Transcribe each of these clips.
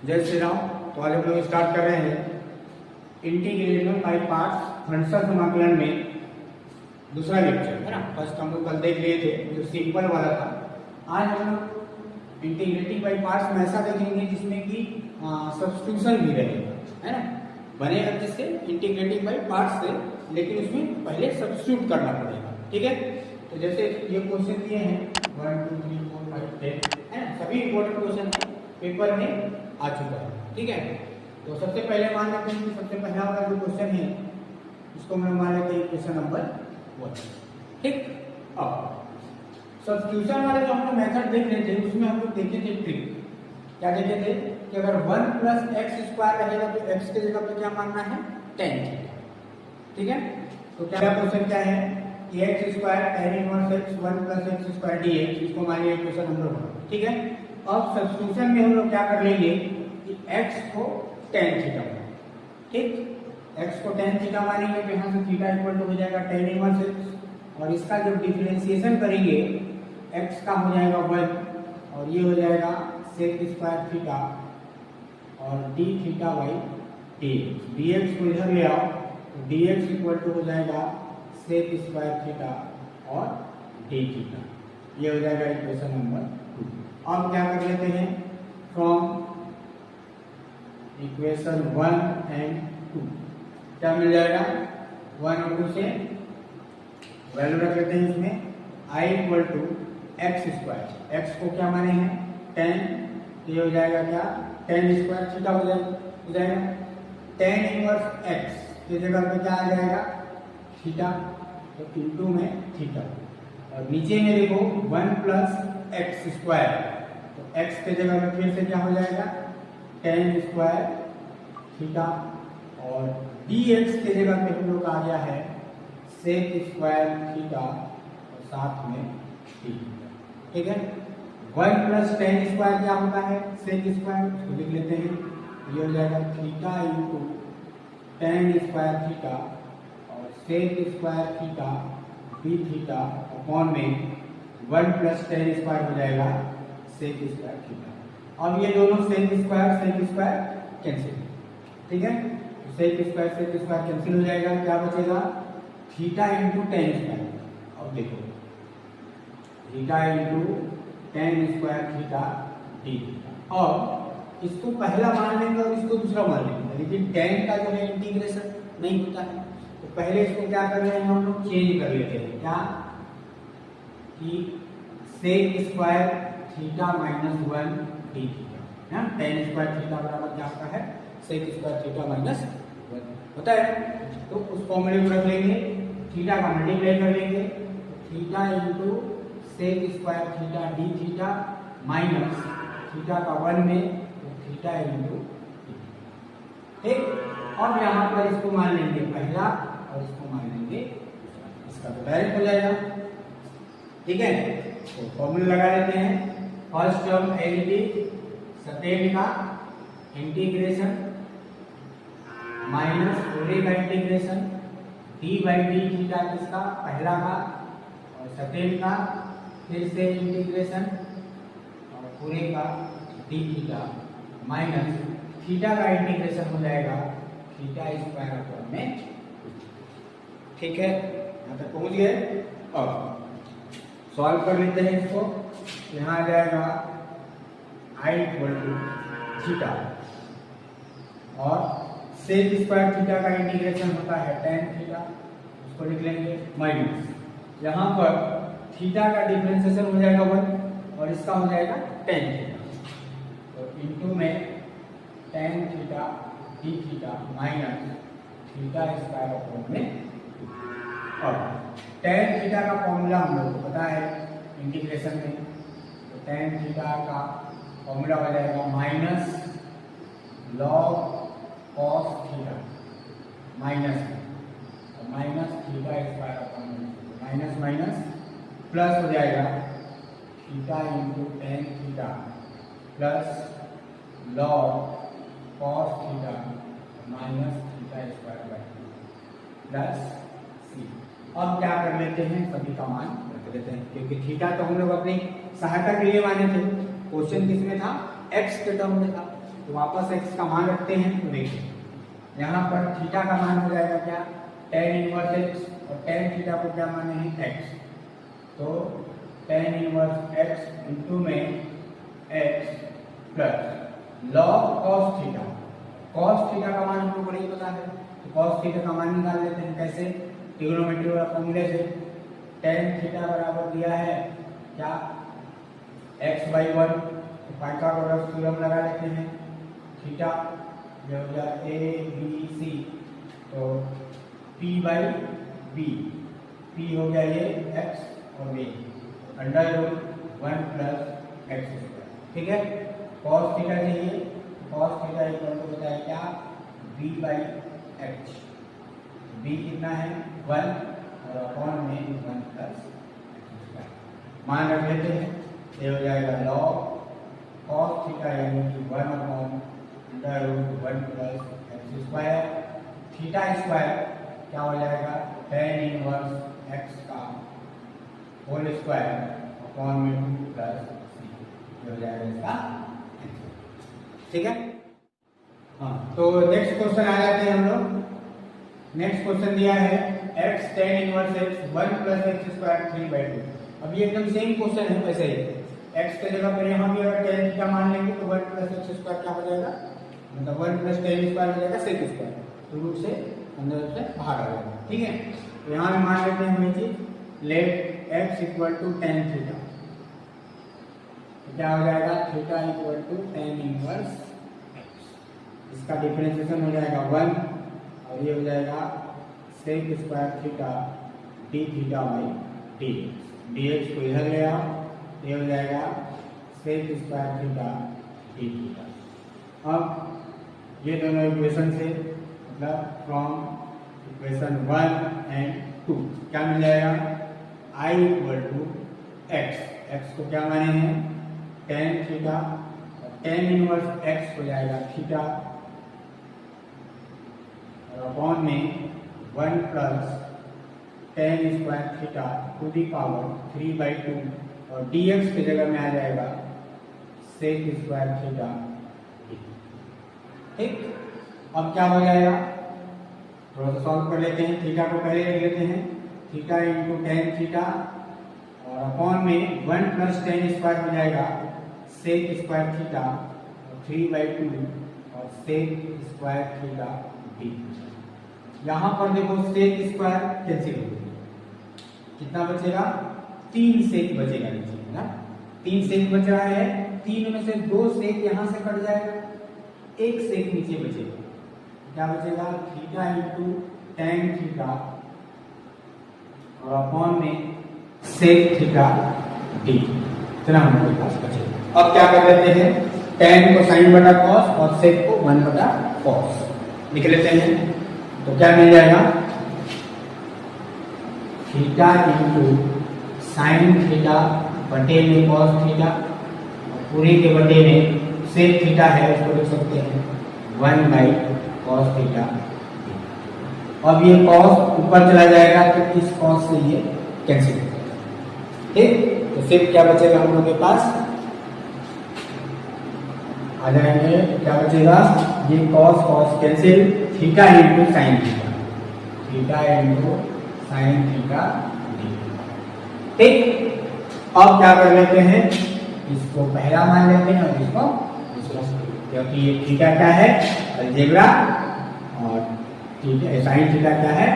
जय श्री राम। तो आज हम लोग स्टार्ट कर रहे हैं इंटीग्रेशन बाय पार्ट्स भंडसा समाकलन में दूसरा लेक्चर है ना। फर्स्ट हम लोग कल देख लिए थे जो सिंपल वाला था। आज हम लोग इंटीग्रेटिंग बाय पार्ट्स में ऐसा देखेंगे जिसमें कि सब्स्टिट्यूशन भी रहेगा, है ना। बनेगा जिससे इंटीग्रेटिंग बाय पार्ट्स से, लेकिन उसमें पहले सब्स्टिट्यूट करना पड़ेगा, ठीक है। तो जैसे ये क्वेश्चन दिए हैं 1 2 3 4 5 10 है ना, सभी इंपॉर्टेंट क्वेश्चन पेपर में आ चुका है, ठीक है। तो सबसे पहले मान लेते हैं कि सबसे पहला वाला जो क्वेश्चन है इसको मैं मान लेते हैं क्वेश्चन नंबर 1, ठीक। अब सब्स्टिट्यूशन वाले जो हम लोग मेथड देख रहे थे उसमें हम लोग देखे थे ट्रिक। क्या देखे थे कि अगर 1 + x² रहेगा तो x के जगह पे क्या मानना है, tan थीटा, ठीक है। तो पहला क्वेश्चन क्या है कि x² tan inverse x 1 + x² dx, इसको मानिए क्वेश्चन नंबर 1, ठीक है। अब सब्स्टिट्यूशन में हम लोग क्या कर लेंगे कि x को tan थीटा, ठीक। x को tan थीटा मानेंगे तो यहाँ से थीटा इक्वल टू हो जाएगा tan इनवर्स x, और इसका जब डिफरेंशिएशन करेंगे x का हो जाएगा 1 और ये हो जाएगा sec स्क्वायर थीटा और d theta by dx। dx को इधर ले आओ तो dx इक्वल टू हो जाएगा sec स्क्वायर थीटा और d थीटा। ये हो जाएगा इक्वेशन नंबर 2। अब क्या कर लेते हैं, फ्रॉम इक्वेशन 1 एंड 2 क्या मिल जाएगा, 1 और 2 से वैल्यू रख लेते हैं इसमें i equal to x²। x को क्या माने हैं tan, ये हो जाएगा क्या tan स्क्वायर थीटा हो जाएगा। tan इनवर्स x की जगह पे क्या आ जाएगा थीटा, तो इनटू में थीटा, और नीचे में देखो 1 + x², तो x के जगह में फिर से क्या हो जाएगा tan स्क्वायर थीटा, और dx के जगह पे हम लोग आ गया है sec स्क्वायर थीटा और साथ में थीटा, ठीक है। 1 + tan स्क्वायर क्या होता है sec स्क्वायर, उसको लिख लेते हैं। ये हो जाएगा theta into tan square theta और sec square theta d theta upon में 1 + tan स्क्वायर हो जाएगा sec स्क्वायर थीटा। अब ये दोनों sec स्क्वायर कैंसिल, ठीक है। तो sec स्क्वायर कैंसिल हो जाएगा, क्या बचेगा थीटा इंटू tan स्क्वायर। अब देखो theta into tan square theta d theta. और इसको पहला मान लेंगे और इसको दूसरा मान लेंगे, लेकिन tan का जो है इंटीग्रेशन नहीं होता है, तो पहले इसको क्या कर रहे हैं हम लोग चेंज कर लेते हैं, क्या कि sec square theta minus 1 d theta है। tan स्क्वायर थीटा बराबर क्या होता है sec स्क्वायर थीटा माइनस 1 होता है। तो उस फॉर्मूले को रख लेंगे, थीटा का मल्टीप्लाई कर लेंगे, theta into sec square theta d theta minus theta का 1 में तो थीटा इंटू, ठीक। अब यहाँ पर इसको मान लेंगे पहला और इसको मान लेंगे इसका, तो डायरेक्ट हो जाएगा, ठीक है। तो फॉर्मूला लगा लेते हैं। फर्स्ट टर्म एल सटेन का इंटीग्रेशन माइनस पूरे का इंटीग्रेशन d/d थीटा किसका पहला का और सटेन का फिर से इंटीग्रेशन और पूरे का d थीटा माइनस थीटा का इंटीग्रेशन हो जाएगा थीटा स्क्वायर अपॉन में, ठीक है। यहाँ तक पहुंच गए। अब सॉल्व कर लेते हैं इसको। यहाँ आ जाएगा i इक्वल टू थीटा और sec स्क्वायर थीटा का इंटीग्रेशन होता है tan थीटा, उसको लिख लेंगे माइनस यहाँ पर थीटा का डिफरेंशिएशन हो जाएगा 1 और इसका हो जाएगा tan थीटा, तो इनटू में tan theta d theta minus theta square upon में। और tan थीटा का फॉर्मूला हम लोग को पता है इंटीग्रेशन में, तो tan थीटा का फॉर्मूला हो जाएगा minus log cos theta minus theta square upon minus minus plus हो जाएगा theta into tan theta plus log cos theta minus theta square by plus c. अब क्या कर लेते हैं, सभी का मान रख लेते हैं, क्योंकि थीटा तो हम लोग अपनी सहायता के लिए माने थे। क्वेश्चन किसमें था, एक्स के टर्म में था, तो वापस x का मान रखते हैं। तो देखिए यहाँ पर थीटा का मान हो जाएगा क्या, tan इनवर्स x, और tan थीटा को क्या माने हैं x, तो tan इनवर्स x इंटू में x plus log cos theta. cos theta का मान हम लोग को नहीं पता है, तो cos थीटा का मान निकाल लेते हैं। कैसे, ट्रिग्नोमेट्री वाला फॉर्मूले से। tan थीटा बराबर दिया है क्या, x/1, तो पाइथागोरस थ्योरम लगा लेते हैं। थीटा जो हो गया a b c, तो p/b, p हो गया ये x और b, under root 1 plus x square. ठीक है, cos थीटा चाहिए, cos थीटा इक्वल टू होता है क्या, b/h, b कितना है 1, और अपॉन में 1 प्लस एक्स स्क्वायर। मान रख लेते हैं, ये हो जाएगा log cos थीटा यानी कि 1 upon under root 1 plus x square. Theta square क्या हो जाएगा, tan इनवर्स x का होल स्क्वायर अपॉन में 2 प्लस c, ये हो जाएगा इसका आंसर। ठीक है, हाँ, तो नेक्स्ट क्वेश्चन आ जाते हैं हम लोग। नेक्स्ट क्वेश्चन दिया है x tan inverse x 1 plus x square 3/2। अब ये एकदम सेम क्वेश्चन है, वैसे ही x के जगह पर यहाँ भी अगर tan थीटा मान लेंगे तो 1 प्लस एक्स स्क्वायर क्या हो जाएगा, मतलब 1 प्लस tan स्क्वायर हो जाएगा sec स्क्वायर, तो रूट से अंदर से बाहर आ जाएगा। ठीक है, तो यहाँ भी मान लेते हैं हम ये चीज, let x equal to tan theta, तो क्या हो जाएगा, theta equal to tan inverse x, इसका डिफरेंशिएशन हो जाएगा 1, और ये हो जाएगा sec square theta d theta by dx, dx को इधर ले आओ, ये हो जाएगा sec square theta d theta. अब ये दोनों इक्वेशन से, मतलब फ्रॉम इक्वेशन 1 एंड 2 क्या मिल जाएगा, i equal to x, x को क्या माने हैं tan theta, tan inverse x हो जाएगा थीटा, और अपॉन में 1 plus tan square theta to the power 3/2, और dx की जगह में आ जाएगा sec स्क्वायर थीटा। ठीक, अब क्या हो जाएगा, थोड़ा सा सॉल्व कर लेते हैं। थीटा को पहले लिख लेते हैं, थीटा इंटू tan थीटा, और अपॉन में 1 प्लस tan स्क्वायर हो जाएगा sec स्क्वायर थीटा 3/2, और sec स्क्वायर थीटा d। यहाँ पर देखो sec स्क्वायर कैंसिल हो गया, कितना बचेगा, 3 sec बचेगा नीचे ना, 3 sec बच रहा है, 3 में से 2 sec यहाँ से कट जाएगा, 1 sec नीचे बचेगा, क्या बचेगा, थीटा इंटू tan थीटा, और अपॉन में sec थीटा d, इतना हमारे पास बचेगा। अब क्या कर लेते हैं, tan को sin बटा cos और sec को 1 बटा cos लिख लेते हैं, तो क्या मिल जाएगा, थीटा इंटू साइन थीटा बटे में cos थीटा, पूरे के बटे में sec थीटा है, उसको लिख सकते हैं 1/cos थीटा। अब ये cos ऊपर चला जाएगा, तो इस cos से ये कैंसिल हो जाएगा। ठीक, तो सिर्फ क्या बचेगा हम लोग के पास, आ जाएंगे, क्या बचेगा, ये cos cancel, theta into sine theta, theta into sine theta. ठीक, अब क्या कर लेते हैं, इसको पहला मान लेते हैं और इसको दूसरा, क्योंकि ये थीटा क्या है, अलजेब्रा, और थीटा साइन थीटा क्या है,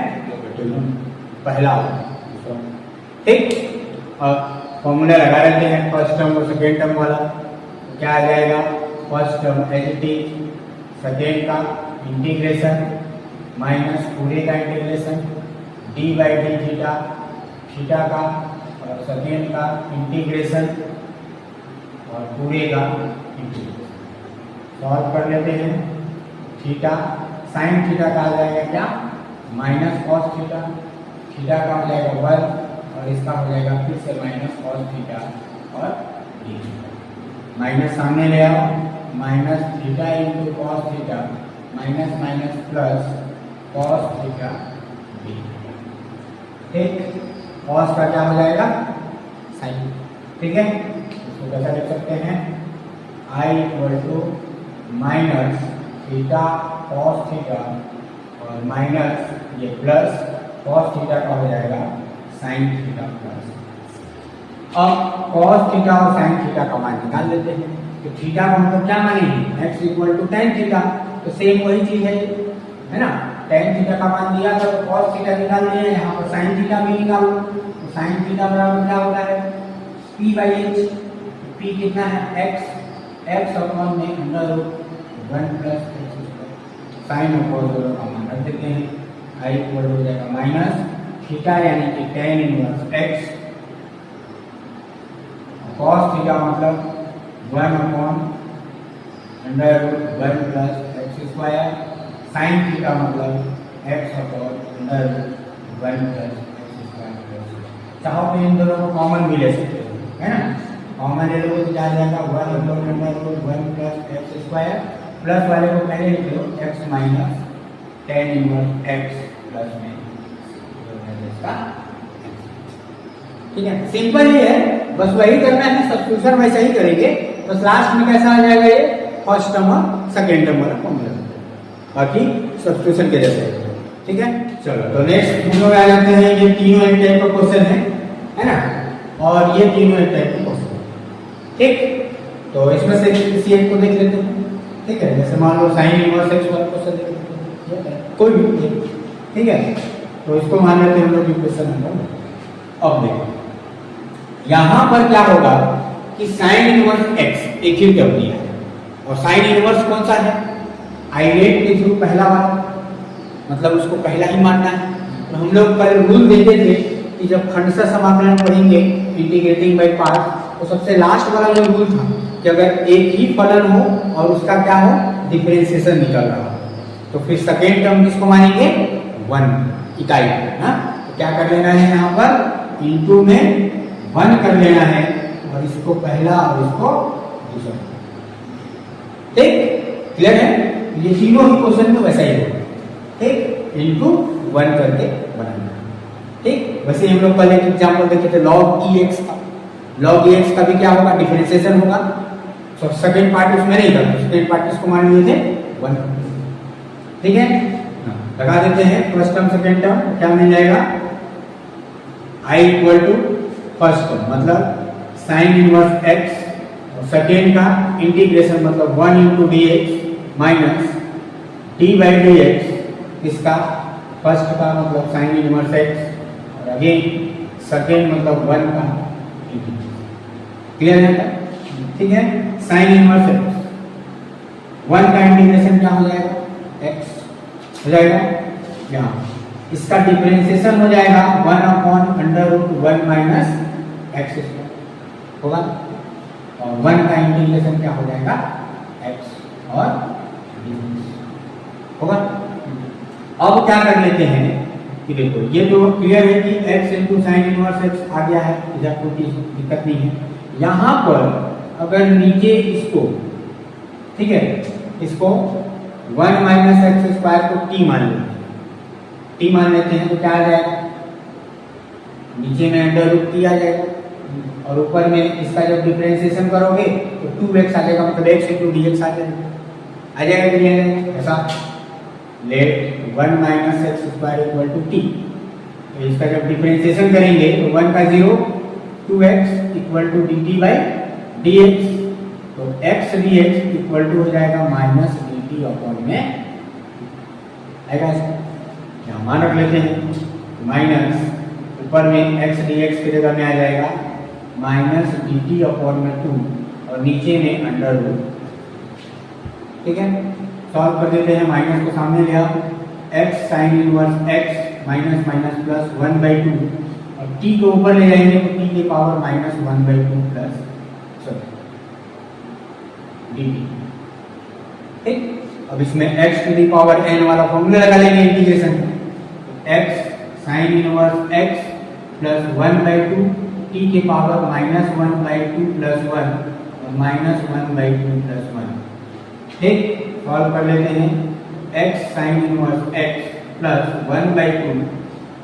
पहला। ठीक, अब फॉर्मूला लगा लेते हैं फर्स्ट टर्म और सेकेंड टर्म वाला, तो क्या आ जाएगा, first term as it is, second का इंटीग्रेशन माइनस पूरे का इंटीग्रेशन d/d थीटा, थीटा का, और सेकेंड का इंटीग्रेशन और पूरे का इंटीग्रेशन। सॉल्व कर लेते हैं, थीटा साइन थीटा का आ जाएगा क्या, माइनस कॉस थीटा, थीटा का हो जाएगा 1, और इसका हो जाएगा फिर से माइनस कॉस थीटा और d थीटा, माइनस सामने ले आओ, minus theta into cos theta minus minus plus cos theta d। ठीक, कॉस का क्या हो जाएगा, साइन। ठीक है, इसको कैसा लिख सकते हैं, i equal to minus theta cos theta और माइनस ये प्लस कॉस थीटा का हो जाएगा साइन थीटा प्लस। अब कॉस थीटा और साइन थीटा का मान निकाल लेते हैं। तो थीटा को हम लोग क्या मानेंगे, x equal to tan theta. तो सेम वही चीज है ना। टेन थीटा का मान दिया था तो कॉस थीटा निकाल लिया, यहाँ पर साइन थीटा भी निकालो। तो साइन थीटा बराबर क्या होता है, p बाई एच। p कितना है, x अपॉन में under root 1 plus x sine और कॉस दोनों का मान रख देते हैं। i इक्वल हो जाएगा माइनस थीटा यानी कि tan inverse x, cos theta मतलब 1 upon under root 1 plus x square, sine theta मतलब x upon under root 1 plus x square. चाहो तो इन दोनों को कॉमन भी ले सकते हो, है ना। कॉमन ले लो तो क्या आ जाएगा 1 upon under root 1 plus x square, plus वाले को पहले लिख लो x minus tan inverse x plus में इसका। ठीक है, सिंपल ही है, बस वही करना है, सब्स्टिट्यूशन वैसा ही करेंगे। बस लास्ट में कैसा आ जाएगा, ये फर्स्ट टर्म और सेकेंड टर्म वाला फॉर्मूला, बाकी सब्स्टिट्यूशन के जैसे है। ठीक है, चलो तो नेक्स्ट हम लोग आ जाते हैं। ये तीनों एक टाइप का क्वेश्चन है ना, और ये तीनों एक टाइप का क्वेश्चन है। ठीक, तो इसमें से किसी एक को देख लेते हैं। ठीक है, जैसे मान लो साइन इनवर्स एक्स वाला क्वेश्चन देख लेते हैं, कोई भी। ठीक है, तो इसको मान लेते हैं हम लोग इक्वेशन नंबर। अब देखो यहां पर क्या होगा कि साइन इनवर्स एक्स एक ही टर्म दिया है, और साइन इनवर्स कौन सा है, आइडेंट के थ्रू पहला वाला, मतलब उसको पहला ही मानना है। तो हम लोग कल रूल देते थे कि जब खंडशः समाकलन पढ़ेंगे इंटीग्रेटिंग बाय पार्ट, तो सबसे लास्ट वाला जो रूल था कि अगर एक ही फलन हो और उसका क्या हो, डिफरेंशिएशन निकल रहा हो, तो फिर सेकेंड टर्म किसको मानेंगे, 1 इकाई ना। तो क्या कर लेना है, यहाँ पर इनटू में 1 कर लेना है, और इसको पहला और इसको दूसरा। ठीक, क्लियर है। ये तीनों ही क्वेश्चन में वैसा ही होगा। ठीक, इनटू 1 करके बनाना। ठीक, वैसे हम लोग पहले एग्जांपल देखे थे log ex का। log ex का भी क्या होगा, डिफरेंशिएशन होगा। तो सेकंड पार्ट उसमें नहीं था, सेकंड पार्ट किसको मान लिए थे, 1। ठीक है, लगा देते हैं फर्स्ट टर्म सेकंड टर्म, क्या मिल जाएगा, i equal to first term मतलब साइन इनवर्स x, और सेकेंड का इंटीग्रेशन मतलब 1 into d x minus d by d x, इसका फर्स्ट का मतलब साइन इनवर्स x, और अगेन सेकेंड मतलब 1 का इंटीग्रेशन। क्लियर है। ठीक है, साइन इनवर्स x, 1 का इंटीग्रेशन क्या हो जाएगा, x हो जाएगा। यहाँ इसका डिफरेंशिएशन हो जाएगा 1 upon under root 1 minus x square होगा, और 1 का इंटीग्रेशन क्या हो जाएगा, x और होगा। अब क्या कर लेते हैं कि देखो ये तो क्लियर है कि x into sine inverse x आ गया है, इधर कोई दिक्कत नहीं है। यहाँ पर अगर नीचे इसको, ठीक है, इसको 1 माइनस एक्स स्क्वायर को t मान लेते हैं, t मान लेते हैं तो क्या आ जाएगा, नीचे में अंडर रूट t आ जाएगा, और ऊपर में इसका जब डिफरेंशिएशन करोगे तो 2x आ जाएगा, मतलब x इंटू डी एक्स आ जाएगा कि नहीं आएगा। ऐसा let 1 minus x square equal to t, तो इसका जब डिफरेंशिएशन करेंगे तो 1 का 0, 2x equal to d t by d x, तो x d x equal to हो जाएगा माइनस डी टी अपॉन में आएगा। यहाँ मान रख लेते हैं माइनस, ऊपर में x डी एक्स की जगह में आ जाएगा माइनस डी टी अपॉन में 2, और नीचे में अंडर रूट। ठीक है, सॉल्व कर देते हैं, माइनस को सामने ले आओ, x sine inverse x minus minus plus 1/2, और t को ऊपर ले जाएंगे तो t की पावर माइनस 1/2 प्लस dt। ठीक, अब इसमें x to the power n वाला फॉर्मूला लगा लेंगे integration, x sine inverse x plus 1/2 t के पावर माइनस 1/2 प्लस 1, और माइनस 1/2 प्लस 1। ठीक, सॉल्व कर लेते हैं, x sine inverse x plus 1/2,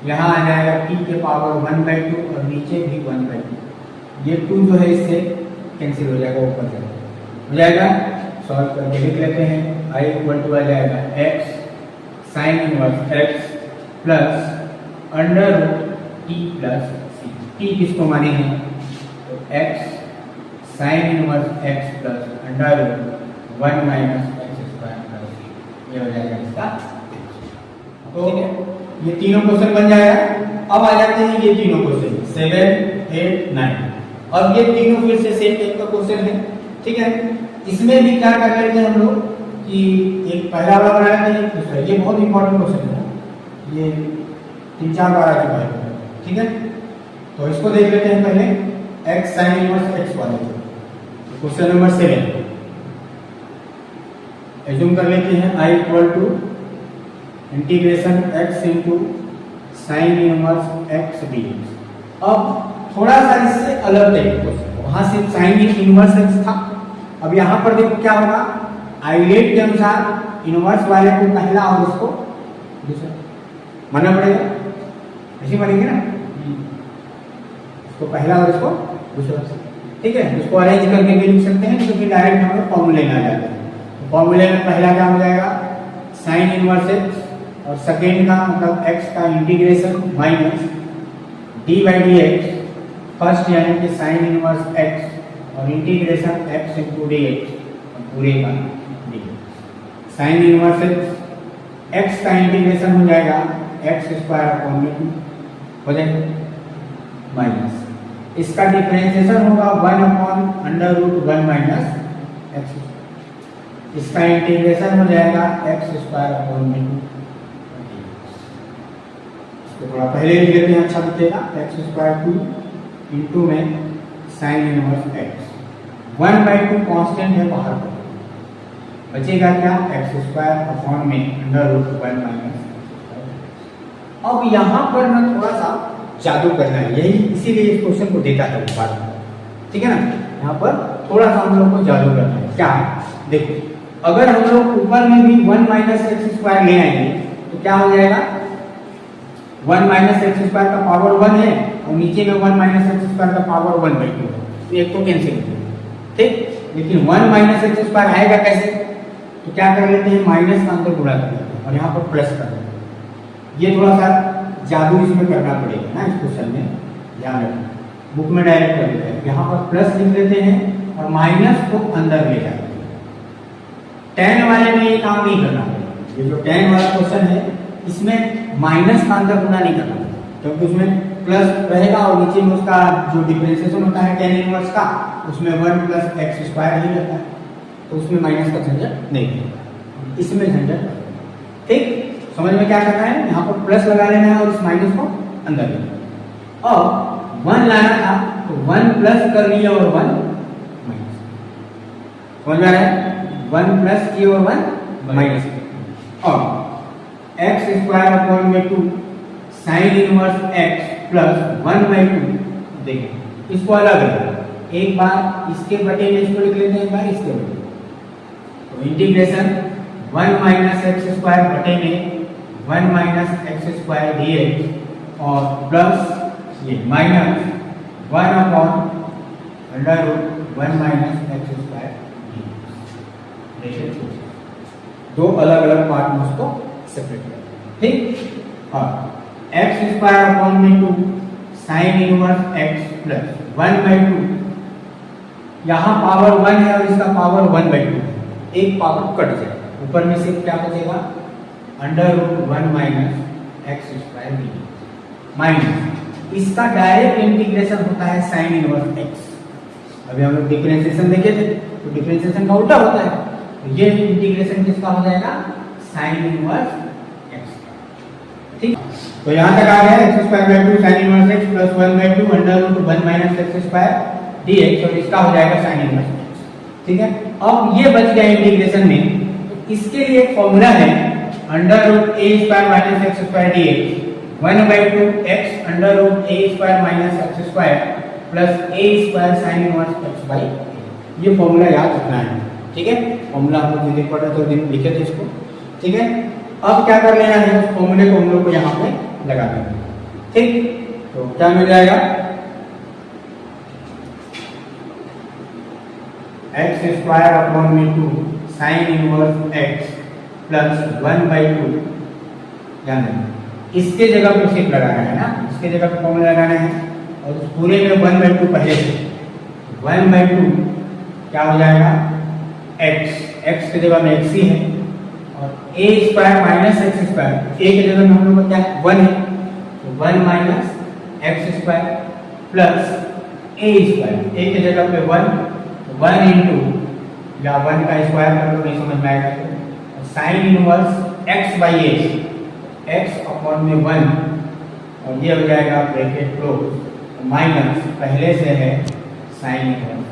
यहाँ आ जाएगा t के पावर 1/2, और नीचे भी 1/2, ये 2 जो है इससे कैंसिल हो जाएगा, ऊपर हो जाएगा। सॉल्व करके लिख लेते हैं। आई इक्वल टू आ जाएगा x sine inverse x plus under root t plus c. T किसको माने हैं तो x sine inverse x plus under root 1 minus x square plus c, ये हो जाएगा इसका। तो ये तीनों क्वेश्चन बन जाएगा। अब आ जाते हैं ये तीनों क्वेश्चन 7, 8, 9। अब ये तीनों फिर से सेम टाइप का क्वेश्चन है, ठीक है। इसमें भी क्या कर लेते हैं हम लोग कि एक पहला वाला बना लेते हैं, दूसरा। ये बहुत इंपॉर्टेंट क्वेश्चन है, ये 3-4 बार आ चुका है, ठीक है। तो इसको देख लेते हैं पहले एक्स साइन इनवर्स एक्स वाले क्वेश्चन नंबर 7। एज्यूम कर लेते हैं I equal to integration x into sine inverse x dx. अब थोड़ा सा इससे अलग टाइप क्वेश्चन, वहां से साइन इनवर्स एक्स था, अब यहाँ पर देखो क्या होगा, आइलेट के अनुसार इनवर्स वाले को पहला और इसको दूसरा मानना पड़ेगा, ऐसे बनेंगे ना, इसको पहला और इसको दूसरा, ठीक है। इसको अरेंज करके भी लिख सकते हैं, तो फिर डायरेक्ट हम लोग फॉर्मूले में आ जाते हैं। फॉर्मूले में पहला क्या हो जाएगा साइन इनवर्स एक्स, और सेकेंड का मतलब एक्स का integration minus d by d x, first यानी कि साइन इनवर्स एक्स और integration x into d x पूरे का डी। साइन इनवर्स एक्स का इंटीग्रेशन हो जाएगा एक्स स्क्वायर अपॉन में 2 हो जाएगा माइनस, इसका डिफरेंशिएशन होगा 1 upon under root 1 minus x, इसका इंटीग्रेशन हो जाएगा एक्स स्क्वायर अपॉन में 2। इसको थोड़ा पहले लिख लेते हैं, अच्छा दिखेगा। एक्स स्क्वायर 2 इंटू में साइन इनवर्स एक्स, 1/2 कांस्टेंट है बाहर पर, बचेगा क्या एक्स स्क्वायर अपॉन में अंडर रूट 1 माइनस। अब यहाँ पर ना थोड़ा सा जादू करना है, यही इसीलिए इस क्वेश्चन को देता है ऊपर, ठीक है ना। यहाँ पर थोड़ा सा हम लोग को जादू करना है। क्या देखो, अगर हम लोग ऊपर में भी 1 माइनस एक्स स्क्वायर ले आएंगे तो क्या हो जाएगा, 1 माइनस एक्स स्क्वायर का पावर 1 है और नीचे में 1 माइनस एक्स स्क्वायर का पावर 1/2 है, तो एक तो कैंसिल हो जाएगा, ठीक। लेकिन 1 माइनस एक्स स्क्वायर आएगा कैसे, तो क्या कर लेते हैं माइनस का अंदर गुणा कर लेते हैं और यहाँ पर प्लस कर देते हैं। ये थोड़ा सा जादू इसमें करना पड़ेगा ना, इस क्वेश्चन में ध्यान रखना। बुक में डायरेक्ट कर देते हैं, यहाँ पर प्लस लिख लेते हैं और माइनस को अंदर ले जाते हैं। 10 वाले में ये काम नहीं करना पड़ेगा, ये जो 10 वाला क्वेश्चन है इसमें माइनस का अंदर गुणा नहीं करना, क्योंकि उसमें प्लस रहेगा और नीचे में उसका जो डिफरेंशिएशन होता है tan इनवर्स का, उसमें 1 प्लस एक्स स्क्वायर ही रहता है, तो उसमें माइनस का झंझट नहीं है, इसमें झंझट, ठीक। समझ में क्या करना है, यहाँ पर प्लस लगा लेना है और इस माइनस को अंदर लेना। अब 1 लाना था तो 1 प्लस कर लिया और 1 माइनस, समझ में आ रहा है, 1 प्लस किया और 1 माइनस। और एक्स स्क्वायर अपॉन में 2 साइन इनवर्स एक्स प्लस 1/2, देखिए इसको अलग है, एक बार इसके बटे में इसको लिख लेते हैं, एक बार इसके बटे, तो इंटीग्रेशन 1 माइनस एक्स स्क्वायर बटे में 1 माइनस एक्स स्क्वायर डीएक्स और प्लस ये minus 1 upon under root 1 minus x square d x. देखिए दो अलग अलग पार्ट में उसको सेपरेट करें, ठीक। और एक्स स्क्वायर अपॉन में 2 साइन इनवर्स एक्स प्लस 1/2, यहाँ पावर 1 है और इसका पावर 1/2 है, एक पावर कट जाएगा, ऊपर में सिर्फ क्या बचेगा under root 1 minus x square d x minus इसका डायरेक्ट इंटीग्रेशन होता है साइन इनवर्स एक्स। अभी हम लोग डिफरेंशिएशन देखे थे, तो डिफरेंशिएशन का उल्टा होता है, तो ये इंटीग्रेशन किसका हो जाएगा साइन इनवर्स एक्स, ठीक। तो यहाँ तक आ गया x square by 2 sine inverse x plus 1/2 under root 1 minus x square d x, और इसका हो जाएगा साइन इनवर्स एक्स, ठीक है। अब ये बच गया इंटीग्रेशन में, तो इसके लिए एक फॉर्मूला है under root a square minus x square d x 1/2 x under root a square minus x square plus a square sine inverse x by, ये फॉर्मूला याद रखना है, ठीक है। फॉर्मूला हम लोग देख पढ़े तो लिखे थे इसको, ठीक है। अब क्या कर लेना है, उस फॉर्मूले को हम लोग को यहाँ पे लगा देना, ठीक। तो क्या मिल जाएगा, एक्स स्क्वायर अपॉन में 2 साइन इनवर्स एक्स प्लस 1/2, ध्यान देना इसके जगह पे सिर्फ लगाना है ना, इसके जगह पे फॉर्मूला लगाना है और उस पूरे में 1/2 पहले से 1/2 क्या हो जाएगा x, x की जगह में x ही है और a square minus x square, a की जगह में हम लोग क्या है 1 है तो 1 minus x square plus a square, a की जगह पे 1 इंटू या 1 का स्क्वायर कर लो नहीं समझ में आएगा तो sign inverse x by x, x अपॉन में 1 और ये हो जाएगा ब्रैकेट क्लोज माइनस पहले से है साइन इनवर्स।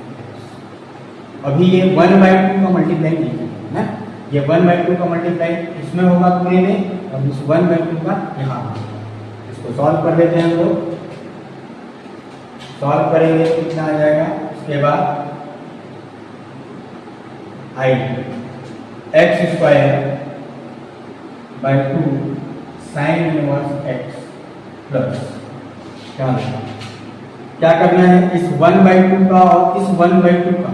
अभी ये 1/2 का मल्टीप्लाई नहीं करना है, ये 1/2 का मल्टीप्लाई इसमें होगा पूरे में और इस 1/2 का यहाँ, इसको सॉल्व कर देते हैं हम लोग। सॉल्व करेंगे कितना आ जाएगा, उसके बाद I x square by 2 sine inverse x plus क्या करना है, इस 1/2 का और इस 1/2 का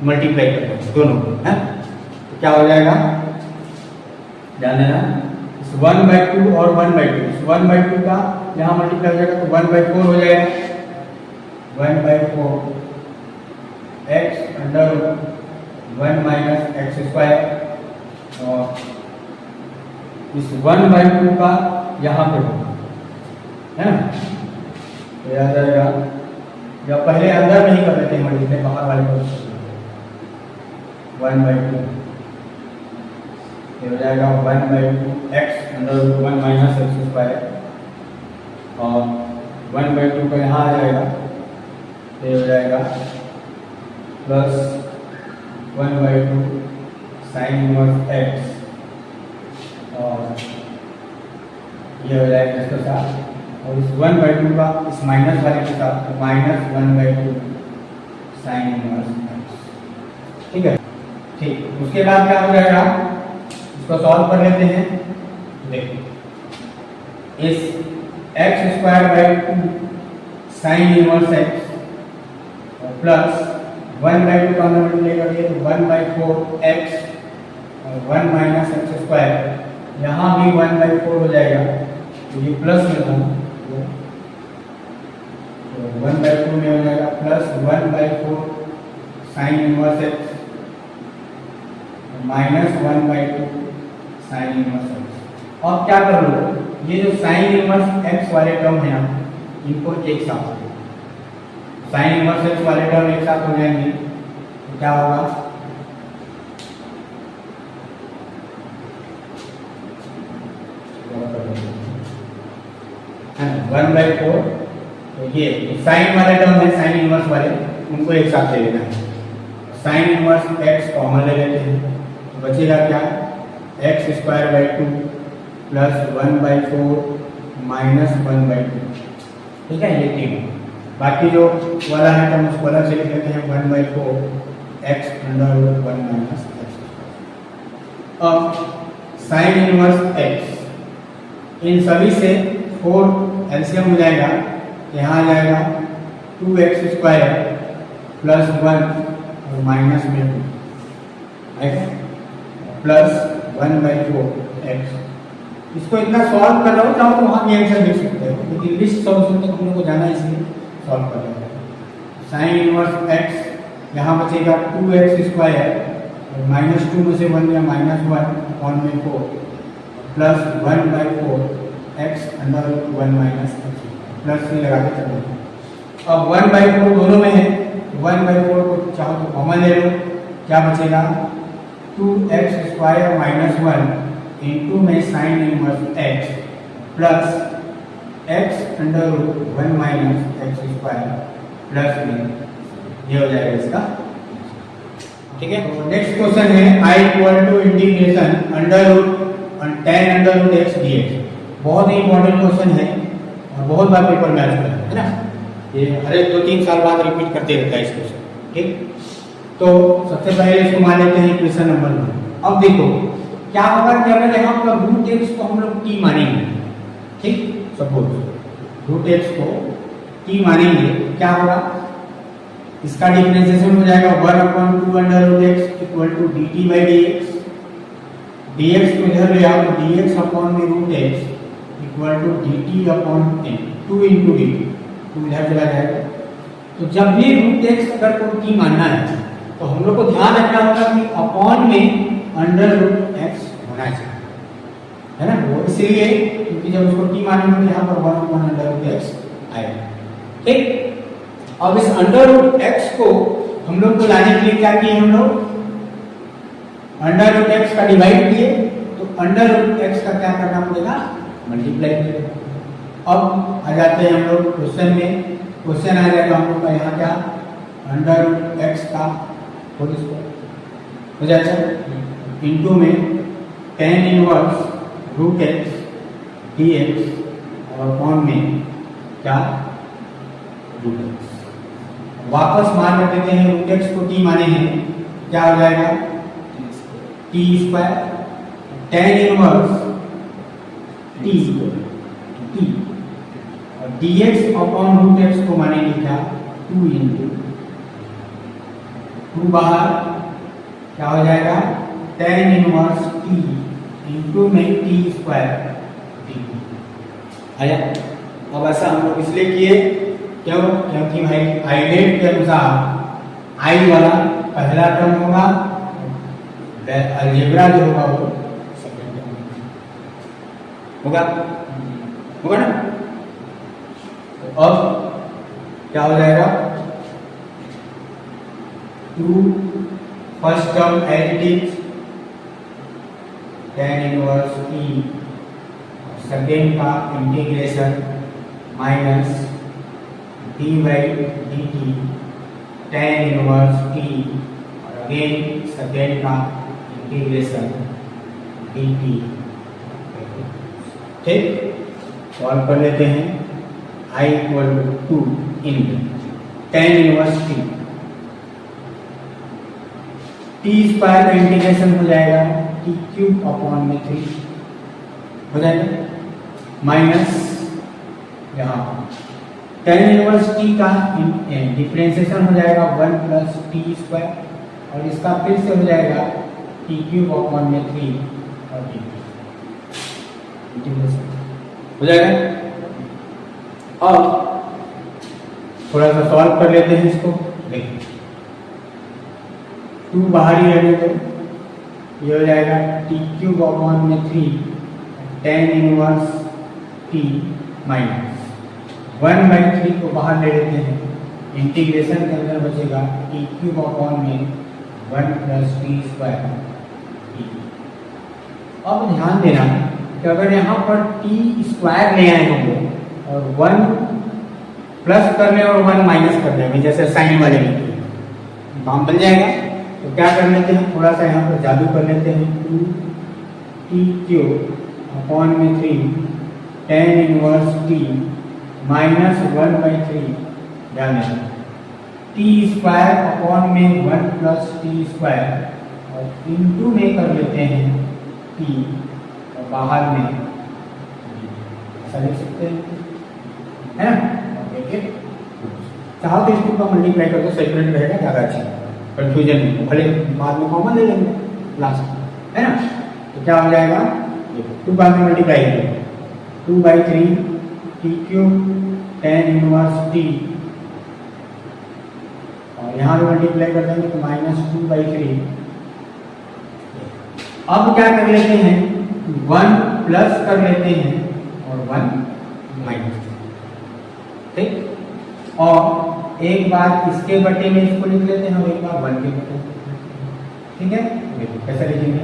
मल्टीप्लाई करना है दोनों को, है तो क्या हो जाएगा ध्यान देना, इस 1/2 और 1/2, इस 1/2 का यहाँ मल्टीप्लाई हो जाएगा तो 1/4 हो जाएगा, 1/4 x under 1 minus x square और इस 1/2 का यहाँ पे होगा, है ना, तो याद आएगा जब पहले अंदर नहीं कर देते हैं मल्टीप्लाई, बाहर वाले को 1/2 ये हो जाएगा 1/2 x under 1 minus x square और 1/2 का यहाँ आ जाएगा ये हो जाएगा प्लस 1/2 साइन इनवर्स एक्स और ये हो जाएगा इसके साथ और इस 1/2 का इस माइनस वाले के साथ तो माइनस 1/2 साइन इनवर्स एक्स, ठीक है। ठीक, उसके बाद क्या हो जाएगा, इसको सॉल्व कर लेते हैं। देखो इस x square by 2 sine inverse x plus 1/2 का हमने मल्टीप्लाई कर दिया तो 1/4 एक्स और 1 माइनस एक्स स्क्वायर, यहाँ भी 1/4 हो जाएगा तो ये प्लस में था तो 1/2 में हो जाएगा plus 1/4 sign inverse x minus 1/2 sign inverse x. अब क्या कर लो, ये जो साइन इनवर्स एक्स वाले टर्म है ना इनको एक साथ हो, साइन इनवर्स एक्स वाले टर्म एक साथ हो जाएंगे तो क्या होगा, है 1/4 तो ये साइन वाले टर्म है, साइन इनवर्स वाले उनको एक साथ ले लेना है, साइन इनवर्स एक्स कॉमन ले लेते हैं तो बचेगा क्या, x square by 2 plus 1/4 minus 1/2, ठीक है, ये तीन। बाकी जो वाला है तो हम उसको अलग से लिख लेते हैं 1/4 एक्स अंडर 1 माइनस एक्स। अब साइन इनवर्स एक्स इन सभी से 4 एलसीएम हो जाएगा, यहाँ आ जाएगा 2x स्क्वायर प्लस 1 और माइनस में 2 प्लस 1/4 एक्स। इसको इतना सॉल्व कर रहा हो चाहो तो वहाँ भी आंसर देख सकते हो, लेकिन लिस्ट सॉल्यूशन तक हम लोग को जाना है इसलिए सॉल्व कर रहे हैं। साइन इनवर्स एक्स यहाँ बचेगा 2x स्क्वायर और -2 में से 1 या -1 अपॉन में 4 plus 1/4 x under 1 minus x plus से लगा के चलो। अब 1/4 दोनों में है, 1/4 को चाहो तो कॉमन ले लो, क्या बचेगा 2x स्क्वायर माइनस 1 इंटू में sine inverse x plus x under 1 minus x square plus में, ये हो जाएगा इसका, ठीक है। तो नेक्स्ट क्वेश्चन है I equal to integration under root tan under root x dx। बहुत ही इंपॉर्टेंट क्वेश्चन है और बहुत बार पेपर में आ चुका है ना, ये हर एक 2-3 साल बाद रिपीट करते रहता है इस क्वेश्चन, ठीक। तो सबसे पहले इसको मान लेते हैं क्वेश्चन नंबर 1। अब देखो क्या होगा कि अगर यहाँ पर रूट एक्स को हम लोग t मानेंगे, ठीक, सपोज रूट एक्स को t मानेंगे, क्या होगा इसका डिफरेंशिएशन हो जाएगा 1/2 under root x equal to d t by d x. D x को इधर ले आओ तो डी एक्स अपॉन में root x equal to d t upon n, 2 into d t, two इधर चला जाएगा। तो जब भी रूट एक्स अगर कोई टी मानना है तो हम लोग को ध्यान रखना होगा कि अपॉन में अंडर रूट एक्स होना चाहिए, है ना। वो इसलिए क्योंकि जब उसको टी मानेंगे तो यहाँ पर 1/1 अंडर रूट एक्स आएगा। ठीक, अब इस अंडर रूट एक्स को हम लोग को लाने के लिए क्या किए, हम लोग अंडर रूट एक्स का डिवाइड किए, तो अंडर रूट एक्स का क्या करना पड़ेगा, मल्टीप्लाई करेगा। अब आ जाते हैं हम लोग क्वेश्चन में, क्वेश्चन आ जाएगा हम लोग का यहाँ क्या, अंडर रूट एक्स का होल स्क्वायर हो जाएगा इंटू में tan inverse root x d x और अपॉन में क्या रूट एक्स। वापस मान रख देते हैं रूट एक्स को टी माने हैं, क्या हो जाएगा t square, tan inverse t t और d x upon root x को मानेंगे क्या 2 इंटू 2 बाहर क्या हो जाएगा tan इनवर्स टी इंटू में टी स्क्वायर टी आया। अब ऐसा हम लोग इसलिए किए क्यों, क्योंकि भाई आइडेंट के अनुसार आई वाला पहला टर्म होगा, अलजेब्रा जो होगा वो सेकंड टर्म होगा, होगा ना। तो अब क्या हो जाएगा 2 first term as it is tan inverse t, second का integration minus d by d t tan inverse t और अगेन सेकेंड का इंटीग्रेशन डी टी। ठीक, सॉल्व कर लेते हैं। I equal to 2 in tan inverse t, t square का integration हो जाएगा टी क्यूब अपॉन में 3 हो जाएगा माइनस यहाँ tan इनवर्स टी का डिफरेंशिएशन हो जाएगा 1 प्लस टी स्क्वायर और इसका फिर से हो जाएगा टी क्यूब अपॉन में 3 और टी इंटीग्रेशन हो जाएगा। अब थोड़ा सा सॉल्व कर लेते हैं इसको, देखिए 2 बाहर ही रहने दो, ये हो जाएगा टी क्यूब अपॉन में 3 tan इनवर्स टी माइनस 1/3 को बाहर ले लेते हैं, इंटीग्रेशन के अंदर बचेगा टी क्यूब अपॉन में 1 प्लस टी स्क्वायर टी। अब ध्यान देना कि अगर यहाँ पर टी स्क्वायर ले आए हम लोग और 1 प्लस करने और 1 माइनस कर देंगे जैसे साइन वाले में काम बन जाएगा। तो क्या कर लेते हैं, थोड़ा सा यहाँ पर जादू कर लेते हैं, 2 टी क्यूब अपॉन में 3 tan इनवर्स टी माइनस 1/3 ध्यान देना टी स्क्वायर अपॉन में 1 प्लस टी स्क्वायर और इंटू में कर लेते हैं टी और बाहर में ऐसा लिख सकते हैं, है ना। देखिए चाहो तो इसको का मल्टीप्लाई कर दो, सेपरेट रहेगा ज़्यादा अच्छा, कंफ्यूजन नहीं, भले बाद में कॉमन ले लेंगे लास्ट, है ना। तो क्या हो जाएगा, 2 बाद में मल्टीप्लाई करेंगे 2/3 T cube tan inverse t और यहाँ पे मल्टीप्लाई कर देंगे तो -2/3। अब क्या कर लेते हैं, 1 प्लस कर लेते हैं और 1 माइनस, ठीक। और एक बार इसके बटे में इसको लिख लेते हैं, एक बार 1 के बटे, ठीक है। देखो कैसे लिखेंगे,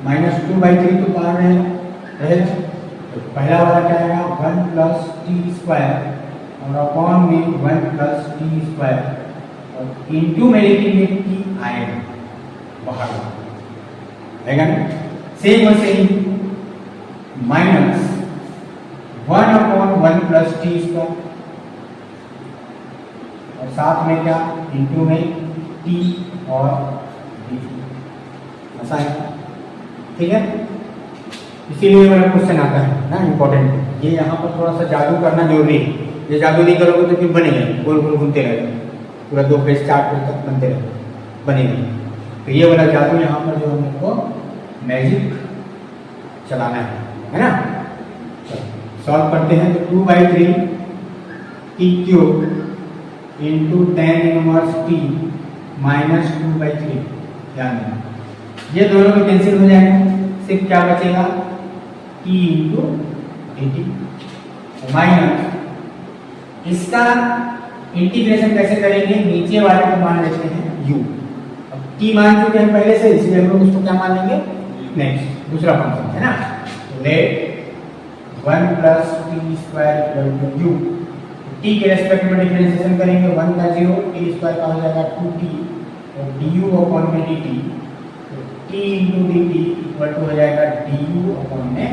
-2/3 तो बाहर रहेगा, तो पहला वाला क्या आएगा 1 प्लस टी स्क्वायर और अपॉन में 1 प्लस टी स्क्वायर और इंटू में लिखेंगे टी आएगा बाहर आएगा ना। सेम वैसे ही -1/1 प्लस टी स्क्वायर और साथ में क्या इंटू में टी और डी, ऐसा है, ठीक है। इसीलिए मेरा क्वेश्चन आता है ना, इम्पोर्टेंट, ये यहाँ पर थोड़ा सा जादू करना जरूरी है। ये जादू नहीं करोगे तो फिर बनेगा, गोल गोल घूमते रहेगा, पूरा 2 पेज 4 पेज तक बनते रहेगा, बनेगा। तो ये वाला जादू यहाँ पर जो हमको मैजिक चलाना है ना। सॉल्व करते हैं तो 2/3 T cube into tan inverse T minus 2/3, ध्यान देना ये दोनों में कैंसिल हो जाएगा, सिर्फ क्या बचेगा T into d T minus इसका इंटीग्रेशन कैसे करेंगे, नीचे वाले को मान लेते हैं u। अब t मान चुके हैं पहले से, इसलिए हम लोग उसको क्या मान लेंगे नेक्स्ट, दूसरा फंक्शन है ना। तो let 1 plus t square equal to u, t के रेस्पेक्ट में डिफरेंशिएशन करेंगे, 1 का 0, t स्क्वायर का हो जाएगा 2t और du अपॉन में dt, तो t इंटू dt इक्वल टू हो जाएगा du अपॉन में।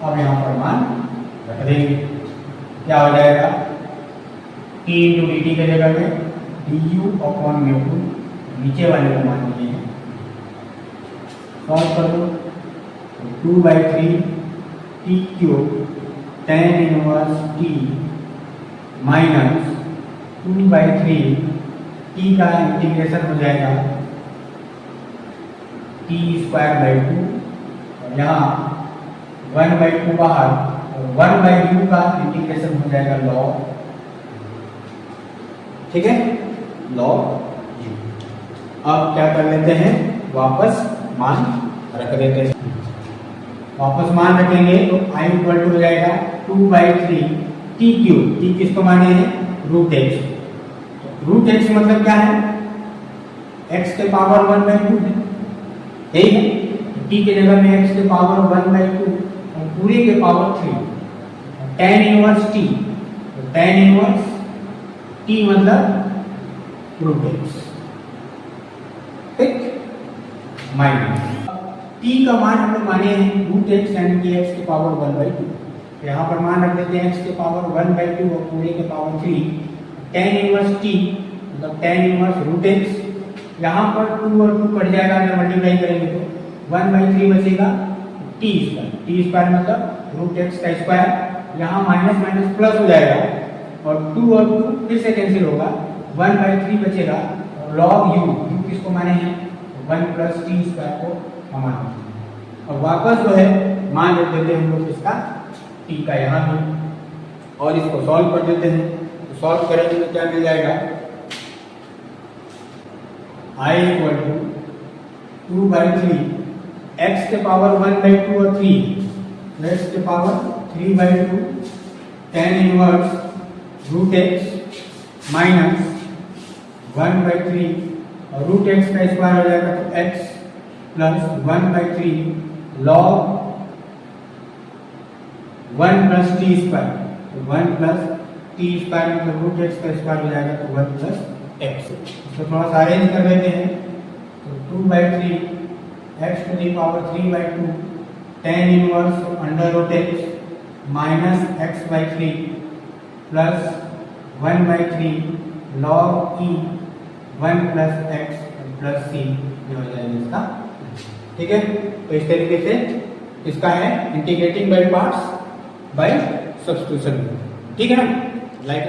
अब यहाँ पर मान रख देंगे, क्या हो जाएगा t इंटू dt के जगह में du अपॉन में 2, नीचे वाले को मान लिए हैं, सॉल्व कर दो 2/3 T cube tan inverse T minus 2/3 T का इंटीग्रेशन हो जाएगा टी स्क्वायर बाई 2 और यहाँ 1/2 बाहर और 1/u का इंटीग्रेशन हो जाएगा log, ठीक है log u। अब क्या कर लेते हैं, वापस मान रख देते हैं, वापस मान रखेंगे तो i इक्वल टू हो जाएगा 2/3 टी क्यूब, टी किसको माने हैं रूट एक्स, रूट एक्स मतलब क्या है x के पावर 1/2 है, यही है, टी के जगह में x के पावर 1/2 और पूरे के पावर 3, tan इनवर्स टी, तो tan इनवर्स टी मतलब रूट एक्स, ठीक, माइनस टी का मान हम लोग माने हैं रूट एक्स यानी कि x के पावर 1/2, तो यहाँ पर मान रख देते हैं x के पावर 1/2 और पूरे के पावर 3, tan इनवर्स टी मतलब tan इनवर्स रूट एक्स, यहाँ पर 2 और 2 कट जाएगा, अगर मल्टीप्लाई करेंगे तो 1/3 बचेगा टी स्क्वायर मतलब रूट एक्स का स्क्वायर, यहाँ माइनस माइनस प्लस हो जाएगा और 2 और 2 फिर से कैंसिल होगा, 1/3 बचेगा और log u किसको माने हैं 1 प्लस टी स्क्वायर को हम माने हैं। और वापस जो है मान रख देते हैं हम लोग इसका टी का यहाँ भी और इसको सॉल्व कर देते हैं, तो सॉल्व करेंगे तो क्या मिल जाएगा i इक्वल टू 2/3 x के पावर 1/2 और 3, x के power 3/2 tan inverse root x minus 1/3 और रूट x का स्क्वायर हो जाएगा तो x plus 1/3 log 1 plus t square, तो 1 प्लस टी स्क्वायर मतलब रूट एक्स का स्क्वायर हो जाएगा तो 1 प्लस एक्स। इसको थोड़ा सा अरेंज कर देते हैं तो 2/3 x to the power 3/2 tan inverse under root x minus x/3 plus 1/3 log e 1 plus x plus c, ये हो जाएगा इसका, ठीक है। तो इस तरीके से इसका है integrating by parts bye substitution, ठीक है ना। लाइक